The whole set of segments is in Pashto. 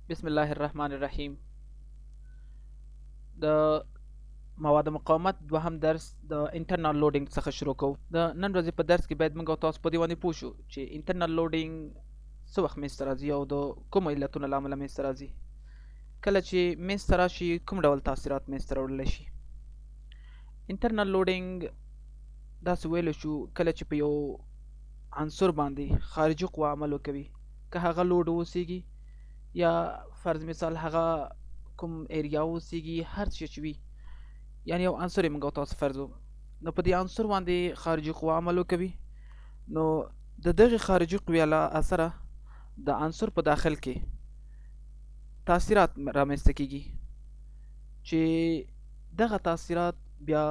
بسم الله الرحمن الرحیم. د مواد مقاومت دوهم درس د انټرنل لوډینګ څخه شروع کوو. د نن ورځې په درس کې باید موږ او تاسو په دې باندې پوه شو چې انټرنل لوډینګ څه وخت منځته راځي او د کومو علتونو له امله منځته راځي. کله چې منځته راشي کوم ډول تاثیرات منځته راوړلی شي. انټرنل لوډینګ داسې ویلی شو کله چې په یو عنصر باندې خارجي قوه عمل وکوي، که هغه لوډ اوسیږي یا فرض مثال هغه کوم ایریا اوسیږي، هر څه چې وي، یعنی یو عنصر یې موږ او تاسو فرض وو، نو په دې عنصر باندې خارجي قوه عمل وکوي، نو د دغې خارجي قوې له اثره د عنصر په داخل کې تاثیرات رامنځته کیږي چې دغه تاثیرات بیا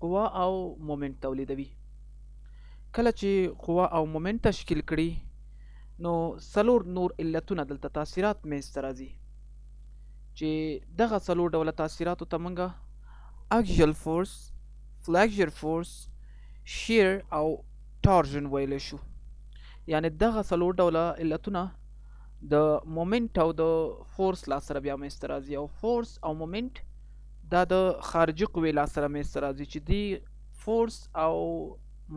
قوه او مومنت تولیدوي. کله چې قوه او مومنت تشکیل کړي نو څلور نور علتونه دلته تاثیرات منځته راځي چې دغه څلور ډوله تاثیراتو ته موږ اکسیال فورس، فلیکچر فورس، شیر او ټارژن ویلی شو. یعنی دغه څلور ډوله علتونه د مومنت او د فورس له سره بیا منځته راځي، او فورس او مومنت دا د خارجي قوې له سره منځته راځي چې دی فورس او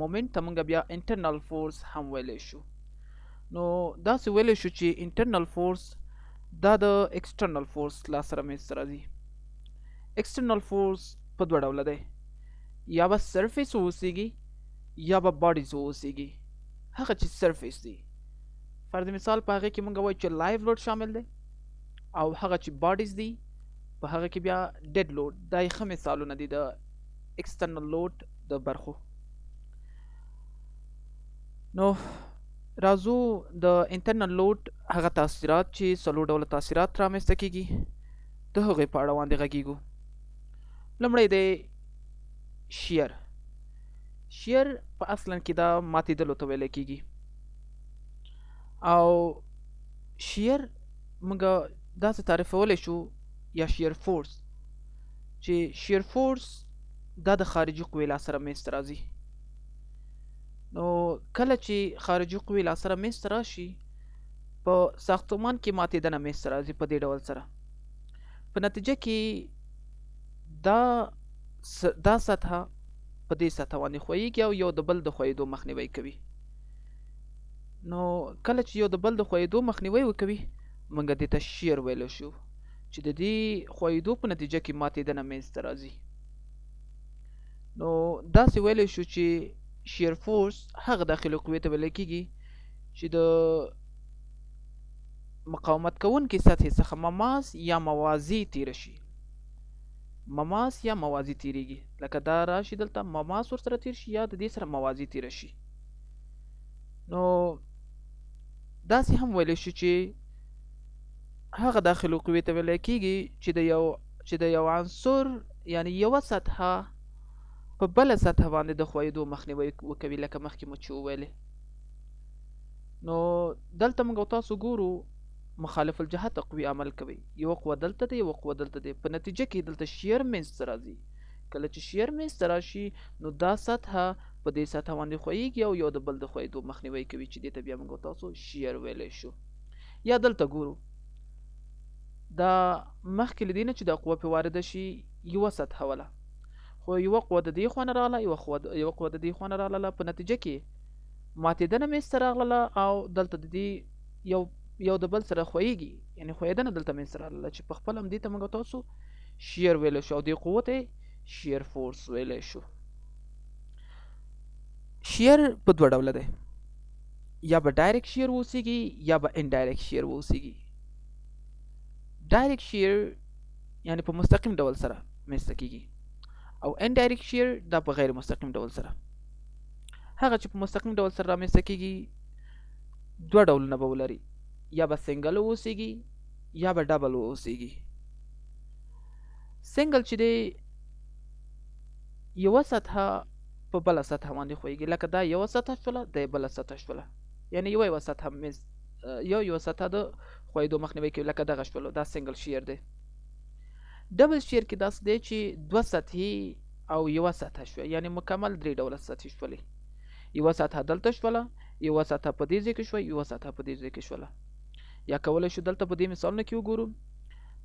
مومنت ته موږ بیا انټرنل فورس هم ویلی شو. نو داسې ویلی شو چې انټرنل فورس دا د ایکسټرنل فورس له سره منځته راځي. ایکسټرنل فورس په دوه ډوله دی، یا به سرفیس اوسیږي یا به باډیز اوسیږي. هغه چې سرفیس دی فرض مثال په هغه کې موږ وایو چې لایف لوډ شامل دی، او هغه چې باډیز دی په هغه کې بیا ډیډ لوډ. دا یې ښه مثالونه دي د ایکسټرنل لوډ د برخو. نو راځو د انټرنل لوډ هغه تاثیرات چې څلور ډوله تاثیرات رامنځته کیږي د هغې په اړه باندې غږیږو. لومړی دی شیر. شیر په اصلا کې دا ماتېدلو ته ویلی کیږي، او شیر موږ داسې تعریفولی شو یا شیر فورس چې شیر فورس دا د خارجي قوې له سره منځته راځي. نو کله چې خارجي قوې له سره منځته راشي په ساختمان کې ماتېدنه منځته راځي په دې ډول سره. په نتیجه کې دا سطحه په دې سطحه باندې ښویېږي او یو د بل د ښویېدو مخنیوی کوي. نو کله چې یو د بل د ښویېدو مخنیوی وکوي موږ دې ته شیر ویلی شو چې د دې ښویېدو په نتیجه کې ماتېدنه منځته راځي. نو داسې ویلی شو چې شیر فورس هغه داخلي قوې ته ویلی کیږي چې د مقاومت کوونکې سطحې څخه مماس یا موازي تیره شي. مماس یا موازي تیریږي، لکه دا راشي دلته مماس ورسره تیر شي یا د دې سره موازي تیره شي. نو داسې هم ویلی شو چې هغه داخلي قوې ته ویلی کیږي چې د یو عنصر یعنی یوه سطحه په بله سطحه باندې د ښویېدو مخنیوی وکوي، لکه مخکې مو چې وویلې. نو دلته موږ او تاسو ګورو مخالف الجهته قوې عمل کوي، یوه قوه دلته دی یوه قوه دلته دی، په نتیجه کې دلته شیر منځته راځي. کله چې شیر منځته راشي نو دا سطحه په دې سطحه باندې ښویېږي او یو د بل د ښویېدو مخنیوی کوي چې دې ته بیا موږ او تاسو شیر ویلی شو. یا دلته ګورو دا مخکې له دې نه چې دا قوه پرې وارده شي یوه سطحه وله، خو یوه قوه د دې خوا نه راغله یوه قوه د دې خوا نه راغله، په نتیجه کې ماتېدنه منځته راغله او دلته د دې یو د بل سره ښویېږي، یعنې ښویېدنه دلته منځته راغله چې په خپله همدې ته موږ تاسو شیر ویلی شو او دې قوه ته شیر فورس ویلی شو. شیر په دوه ډوله دی، یا به ډایرکټ شیر اوسیږي یا به انډایرکټ شیر اوسیږي. ډایرکټ شیر یعنی په مستقیم ډول سره منځته کیږي، او انډایرکټ شیر دا په غیر مستقیم ډول سره. هغه چې په مستقیم ډول سره رامنځته کیږي دوه ډولونه به ولري، یا به سنګل اوسیږي یا به ډبل اوسیږي. سنګل چې دی یوه سطحه په بله سطحه باندې ښویېږي، لکه دا یوه سطحه شوله دا بله سطحه شوله، یعنی یوه سطحه یوه سطحه د ښویېدو مخنیوی کوي، لکه دغه شولو، دا سنګل شیر دی. ډبل شیر کې داسې دی چې دوه سطحې او یوه سطحه شوه، یعنی مکمل درې ډوله سطحې شولې. یوه سطحه دلته شوله، یوه سطحه په دې ځای کې شوه، یوه سطحه په دې ځای کې شوله. یا کولی شو دلته په دې مثالونو کې وګورو.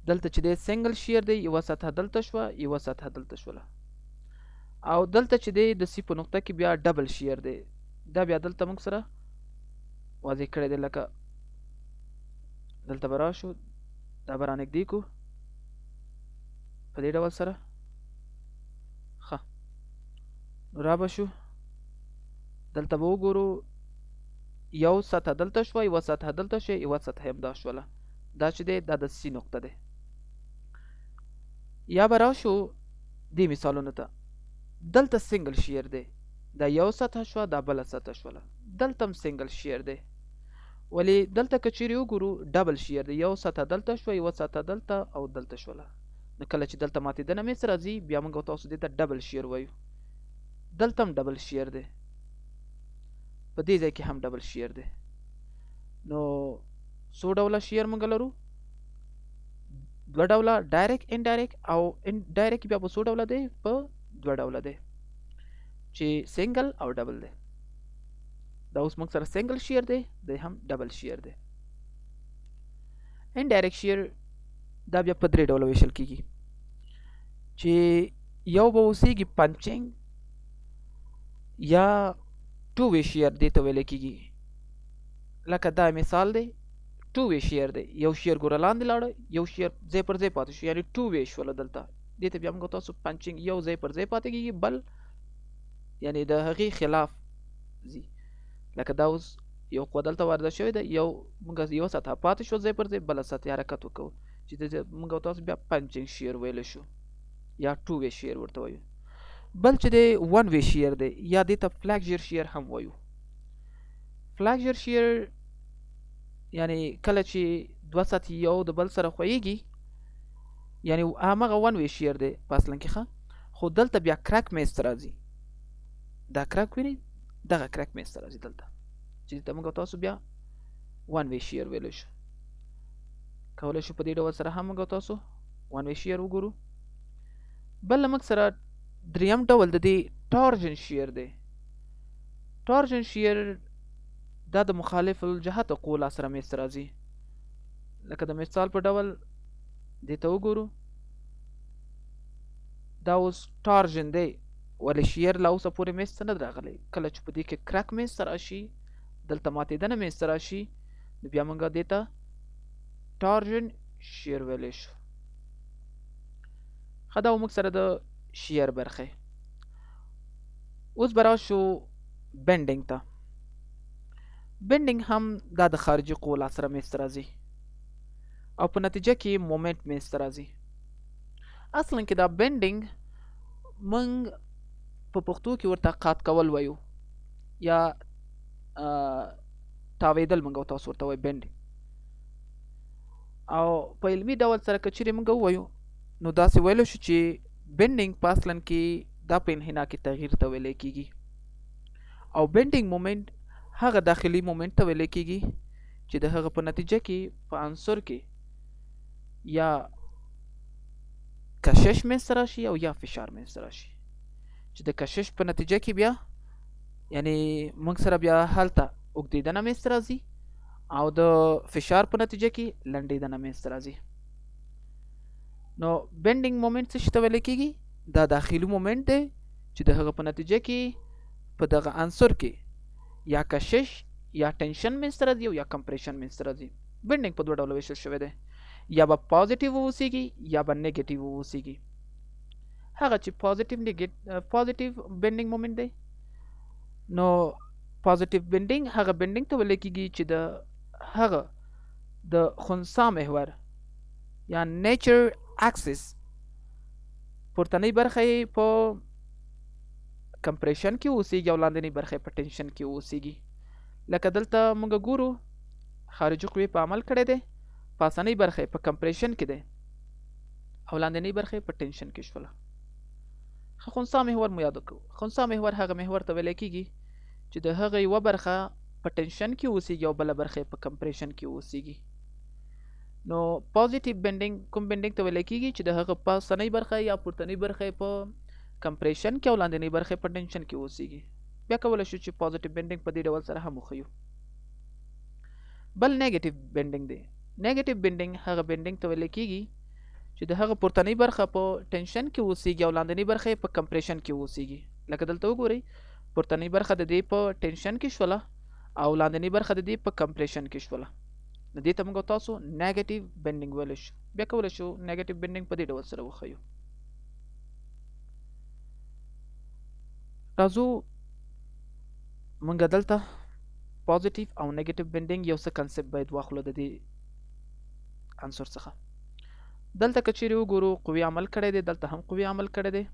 دلته چې دی سنگل شیر دی، یوه سطحه دلته شوه، یوه سطحه دلته شوله. او دلته چې دی د سی په نقطه کې بیا ډبل شیر دی، دا بیا دلته موږ سره واضح کړی دی. لکه دلته به راشو، دا به رانږدې کړو په دې ډول سره. ښه، نو را به شو دلته به وګورو، یو سطحه دلته شوه، یوه سطحه دلته شوه، یوه سطحه همدا شوله. دا چې دی دا د سی نقطه دی. یا به راشو دې مثالونو ته. دلته سنگل شیر دی، دا یو سطحه شوه، دا بله سطحه شوله. دلته هم سنگل شیر دی، ولی دلته که چیرې وګورو ډبل شیر دی، یو سطحه دلته شوه، یوه سطحه دلته او دلته شوله. نو کله چې دلته ماتېدنه منځ ته راځي، بیا موږ تاسو دې ته ډبل شیر وایو. دلته هم ډبل شیر دی، په دې ځای کې هم ډبل شیر دی. نو څو ډوله شیر موږ لرو؟ دوه ډوله، ډایرکټ انډایرکټ. او انډایرکټ بیا په څو ډوله دی؟ په دوه ډوله دی، چې سنگل او ډبل دی. دا اوس موږ سره سنگل شیر دی، دی هم ډبل شیر دی. انډایرکټ شیر دا بیا په درې ډوله ویشل کیږي، چې یو به اوسیږي پنچینګ یا ټو وی شیر دی ته ویل کیږي. لکه دا مثال دی، ټو وی شیر دی، یو شیر ګوره لاندې لاړه، یو شیر ځای پر ځای پاتې شو، یعنی ټو وی شوله. دلته دې ته بیا موږ تاسو پنچینګ، یو ځای پر ځای پاتې کیږي، بل یعنی د هغې خلاف ځي. لکه دا اوس یو قوه دلته وارده شوې ده، موږ یوه سطحه پاتې شو ځای پر ځای، بله سطحه حرکت وکړو، چې موږ تاسو بیا پنچینګ شیر ویلی شو یا ټو وی شیر ورته وایو. بل چې دی ون وی شیر دی، یا دې ته فلیکچر شیر هم وایو. فلیکچر شیر یعنی کله چې دوه سطحې یو د بل سره خویږي، یعنی همغه ون وی شیر دی په اصلا کې. ښه، خو دلته بیا کرک منځ ته راځي. دا کرک وینئ، دغه کرک منځ ته راځي دلته، چې ته موږ تاسو بیا ون وی شیر ویلی شو. کولی شو په دې ډول سره هم موږ تاسو ون وی شیر وګورو. بل موږ سره دریم ډول د دې ټارجن شیر دی. ټارجن شیر دا د مخالف الجهت قوه سره منځ ته راځي. لکه د مثال په ډول دې ته وګورو، دا اوس ټارجن دی، ولې شیر لا اوسه پورې منځ ته نه دی راغلی. کله چې په دې کې کرک منځ ته راشي، دلته ماتېدنه منځ ته راشي، نو بیا موږ دې ته ټارجن شیر ویلی شو. ښه، دا موږ سره د شیر برخې. اوس به راشو بینډینګ ته. بینډینګ هم دا د خارجي قوه سره منځ ته راځي او په نتیجه کې مومنټ منځ ته راځي. اصلا کې دا بینډینګ موږ په پښتو کې ورته قات کول وایو، یا تاویدل موږ تاسو ورته وایو بینډینګ. او په علمي ډول سره که چیرې موږ ووایو، نو داسې ویلی شو چې بینډینګ په اصلا کې دا په انحنا کې تغییر ته ویلی کېږي. او بینډینګ مومنټ هغه داخلي مومنټ ته ویلی کېږي چې د هغه په نتیجه کې په عنصر کې یا کشش منځته راشي او یا فشار منځته راشي. چې د کشش په نتیجه کې بیا یعنی موږ سره بیا هلته اوږدېدنه منځته راځي، او د فشار په نتیجه کې لنډېدنه منځته راځي. نو بینډینګ مومنټ څه شي ته ویلی کېږي؟ دا داخلي مومنټ دی چې د هغه په نتیجه کې په دغه عنصر کې یا کشش یا ټنشن منځته راځي او یا کمپریشن منځته راځي. بینډینګ په دوه ډوله ویشل شوی دی، یا به پازیټیو واوسیږي یا به نیګیټیو واوسیږي. هغه چې پازیټیو بینډینګ مومنټ دی، نو پازیټیو بینډینګ هغه بینډینګ ته ویل کېږي چې د هغه د خنثا محور یا نیچر اکسس پورتنۍ برخه یې په کمپریشن کې اوسیږي او لاندنۍ برخه په ټنشن کې اوسیږي. لکه دلته موږ ګورو خارجي قوې په عمل کړی دی، پاسنۍ برخه په کمپریشن کې دی او لاندنۍ برخه په ټنشن کې شوله. خنثا محور مو یاد کړو. خنثا محور هغه محور ته ویل کېږي چې د هغه یوه برخه په ټنشن کې اوسیږي او بله برخه په کمپریشن کې اوسیږي. نو پازیټیو بینډینګ کوم بینډینګ ته ویل کېږي چې د هغه پاسنۍ برخه یا پورتنۍ برخه په کمپریشن کې او لاندنۍ برخه په ټنشن کې اوسیږي. بیا کولی شو چې پازیټیو بینډینګ په دې ډول سره هم وښیو. بل نیگیټیو بینډینګ دی. نیگیټیو بینډینګ هغه بینډینګ ته ویل کېږي چې د هغه پورتنۍ برخه په ټنشن کې اوسېږي او لاندنۍ برخه یې په کمپریشن کې اوسېږي. لکه دلته وګورئ، پورتنۍ برخه د دې په ټنشن کې شوله او لاندنۍ برخه د دې په کمپریشن کې شوله. نو دې ته موږ تاسو نیگیټیو بینډینګ ویلی شو. بیا کولی شو نیگیټیو بینډینګ په دې ډول سره وښیو. راځو موږ دلته پازیټیو او نیگیټیو بینډینګ یو څه کنسپټ باید واخلو د دې عنصر څخه. دلته که چیرې وګورو قوي عمل کړی دی، دلته هم قوي عمل کړی دی.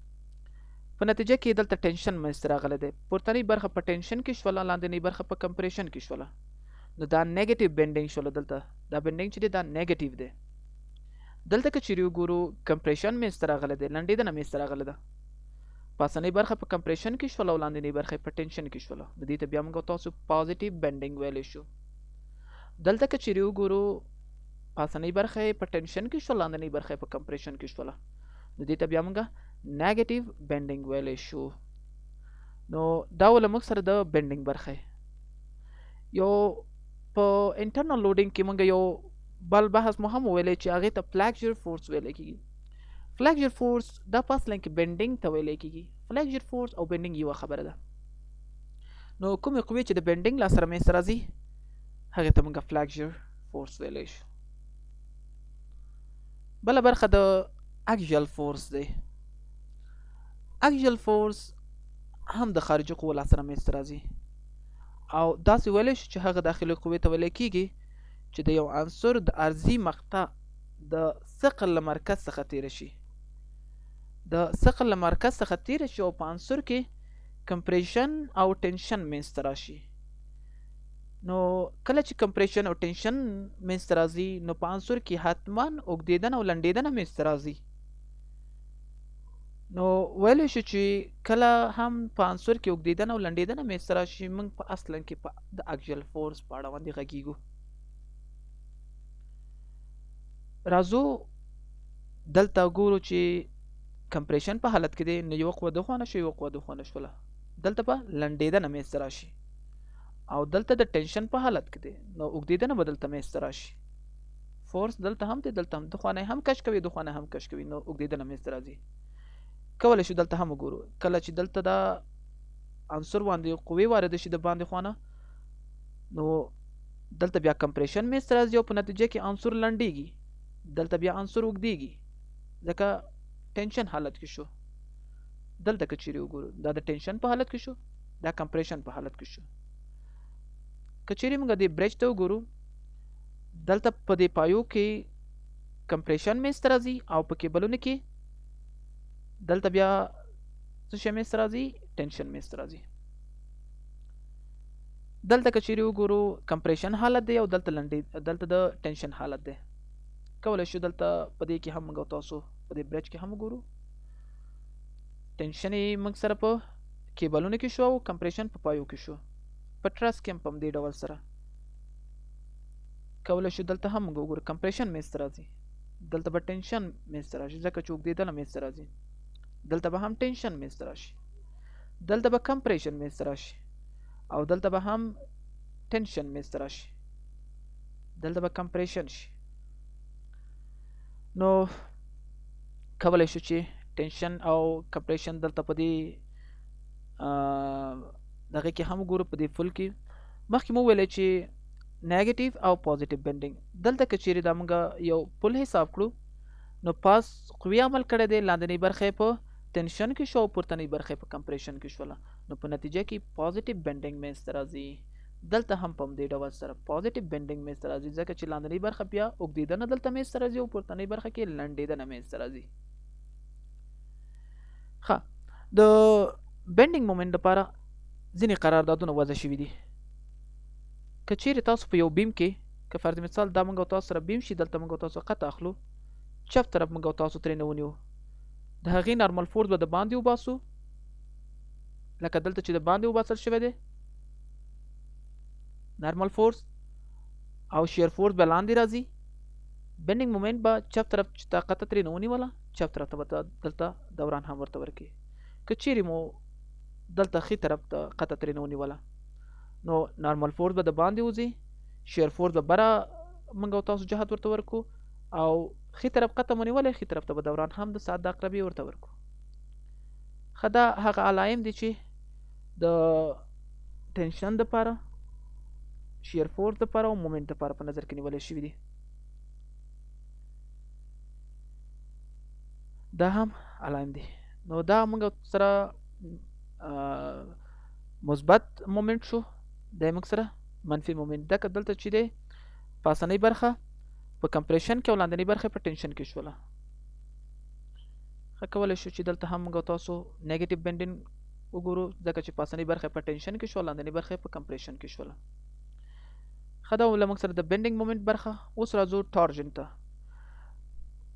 په نتیجه کې دلته ټنشن منځته راغلی دی. پورتنۍ برخه په ټنشن کې شوله، لاندنۍ برخه په کمپریشن کې شوله. نو دا نیگیټیو بینډینګ شوله. دلته دا بینډینګ چې دی دا نیگیټیو دی. دلته که چیرې وګورو کمپریشن منځته راغلی دی، لنډېدنه منځته راغلی ده. پاسنۍ برخه په کمپریشن کې شوله او لاندنۍ برخه په ټنشن کې شوله. د دې ته بیا موږ تاسو پازیټیو بینډینګ ویلی شو. دلته که چیرې وګورو پاسنۍ برخه په ټنشن کې شوله، لاندنۍ برخه په کمپریشن کې شوله. د دې ته بیا موږ نیگیټیو بینډینګ ویلی شو. نو دا ول موږ سره د بینډینګ برخه. یو په انټرنل لوډینګ کې موږ یو بل بحث مو هم ویلی چې هغې ته فلیکچر فورس ویلی کېږي. فلیکچر فورس دا په اصلا کې بینډینګ ته ویلی کېږي. فلیکچر فورس او بینډینګ یوه خبره ده. نو کومې قوې چې د بینډینګ لا سره منځته راځي هغې ته موږ فلیکچر فورس ویلی شو. بله برخه د اکژیل فورس دی. اکژیل فورس هم د خارجي قوو لا سره منځته راځي او داسې ویلی شو چې هغه داخلي قوې ته ویلی کېږي چې د یو عنصر د عرضي مقطع د ثقل له مرکز څخه تیره شي. د ثقل له مرکز څخه تیره شي او په عنصر کې کمپریشن او ټنشن منځته راشي. نو کله چې کمپریشن او ټنشن منځته راځي نو په عنصر کې حتما اوږدېدنه او لنډېدنه منځته راځي. نو ویلی شو چې کله هم په عنصر کې اوږدېدنه او لنډېدنه منځته راشي موږ په اصلا کې په د اکژیل فورس په اړه باندې غږیږو. راځو دلته ګورو چې کمپریشن په حالت کې دی نو یوه قوه د خوا نه شو، یوه قوه د خوا نه شوله. دلته به لنډېدنه منځته راشي او دلته د ټنشن په حالت کې دی نو اوږدېدنه به دلته منځته راشي. فورس دلته هم دی، دلته هم د خوا نه هم کش کوي، د خوا نه هم کش کوي، نو اوږدېدنه منځته راځي. کولی شو دلته هم وګورو کله چې دلته دا عنصر باندې قوې وارده شي د باندې خوا نه نو دلته بیا کمپریشن منځته راځي او په نتیجه کې عنصر لنډېږي. دلته بیا عنصر اوږدېږي ځکه ټنشن حالت کې شو. دلته که چیرې وګورو دا د ټنشن په حالت کې شو، دا کمپریشن په حالت کې شو. که چیرې موږ دې برج ته وګورو دلته په دې پایو کې کمپریشن منځته راځي او په کیبلونو کې دلته بیا څه شی منځته راځي؟ ټنشن منځته راځي. دلته که چیرې وګورو کمپریشن حالت دی او دلته دلته د ټنشن حالت دی. کولی شو دلته په دې کې هم موږ تاسو په دې برج کې هم وګورو ټنشن یې موږ سره په کیبلونو کې شو او کمپریشن په پایو کې شو. په ټرس کې هم په همدې ډول سره کولی شو دلته هم موږ وګورو کمپریشن منځته راځي، دلته به ټنشن منځته راشي ځکه چې اوږدېدنه منځته راځي. دلته به هم ټنشن منځته راشي، دلته به کمپریشن منځته راشي او دلته به هم ټنشن منځته راشي، دلته به کمپریشن شي. نو کولی شو چې ټنشن او کمپریشن دلته په دې دغه کې هم وګورو په دې فل کې. مخکې مو ویلی چې نیگیټیو او پازیټیو بینډینګ. دلته که چیرې دا موږ یو پل حساب کړو نو پاس قوي عمل کړی دی، لاندنۍ برخه یې په ټنشن کې شو او پورتنۍ برخه یې په کمپریشن کې شوله. نو په نتیجه کې پازیټیو بینډینګ منځته راځي. دلته هم په همدې ډول سره پازیټیو بینډینګ منځته راځي ځکه چې لاندنۍ برخه بیا اوږدېدنه دلته منځته راځي او پورتنۍ برخه کې لنډېدنه منځته راځي. ښه، د بینډینګ مومنټ لپاره ځینې قراردادونه وضع شوي دي. که چیرې تاسو په یو بیم کې که فرض مثال دا موږ او تاسو سره بیم شي، دلته موږ او تاسو قطع اخلو، چپ طرف موږ او تاسو ترې نه ونیو، د هغې نارمل فورس به د باندې وباسو لکه دلته چې د باندې وباسل شوی دی نارمل فورس او شیر فورس به لاندې راځي. بینډینګ مومنټ به چپ طرف چې تا قطع ترې نه ونیوله چپ طرف ته به دلته دوران هم ورته ورکړي. که چیرې مو دلته ښي طرف ته قطع ترې نه ونیوله نو نارمل فورس به د باندې وځي، شیر فورس به بره موږ او تاسو جهت ورته ورکو او ښي طرف قطه مو نیولی ښي طرف ته به دوران هم د ساعت د عقربې ورته ورکو. ښه دا هغه علایم دي چې د ټنشن دپاره، شیر فورس دپاره او مومنټ دپاره په نظر کې نیولی شوي دي. دا هم علایم دي. نو دا موږ سره مثبت مومنټ شو، دا موږ سره منفي مومنټ. دا که دلته چې دی پاسنۍ برخه په کمپریشن کې او لاندنۍ برخه په ټنشن کې شوله. ښه کولی شو چې دلته هم موږ تاسو نیګیټیو بینډینګ وګورو، ځکه چې پاسنۍ برخه په ټنشن کې شو، لاندنۍ برخه په کمپریشن کې شوله. ښه دا له موږ سره د بینډینګ مومنټ برخه. اوس راځو ټارجن ته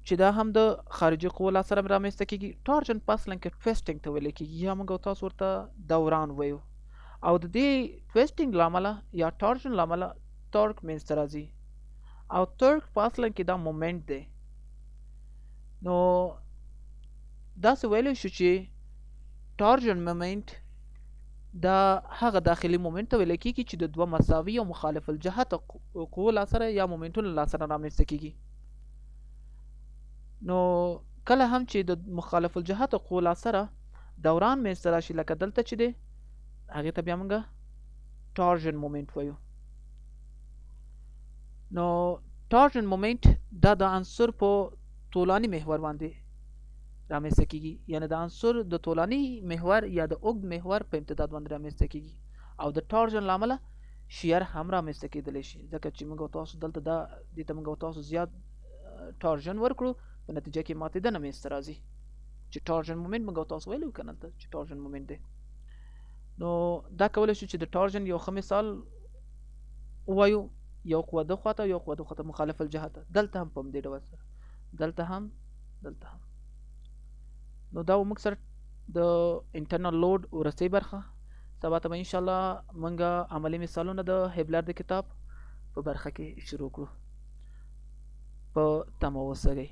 چې دا هم د خارجي قوو له سره رامنځته کېږي. ټارجن په اصلا کې ټویسټینګ ته ویل کېږي، یا موږ تاسو ورته دوران وایو. او د دې ټویسټینګ له امله یا ټارجن له امله ټارک منځته راځي، او ټارک په اصلا کې دا مومنټ دی. نو داسې ویلی شو چې ټارجن مومنټ دا هغه داخلي مومنټ ته ویل کېږي چې د دوه مساوي او مخالف الجهت قوو له سره یا مومنټونو له سره رامنځته کېږي. نو کله هم چې د مخالف الجهت قوو له سره دوران منځته راشي، لکه دلته چې دی، هغې ته بیا موږ ټارجن مومنټ وایو. نو ټارجن مومنټ دا د عنصر په طولاني محور باندې رامنځته کېږي، یعنی د عنصر د طولاني محور یا د اوږد محور په امتداد باندې رامنځته کېږي. او د ټارجن له امله شیر هم رامنځته کېدلی شي، ځکه چې موږ تاسو دلته دا دې ته موږ تاسو زیات ټارجن ورکړو، په نتیجه کې ماتېدنه منځته راځي چې ټارجن مومنټ موږ تاسو ویلو که نه چې ټارجن مومنټ دی. نو دا کولی شو چې د ټارجن یو ښه مثال ووایو، یو قوه ده خواته یو قوه ده خواته مخالف الجهته. دلته هم په همدې ډول سره، دلته هم دلته هم. نو دا موږ سره د انټرنل لوډ ورستی برخه. سبا ته به انشاءالله موږ عملي مثالونه د هبلر د کتاب په برخه کې شروع کړو. په تمه اوسئ.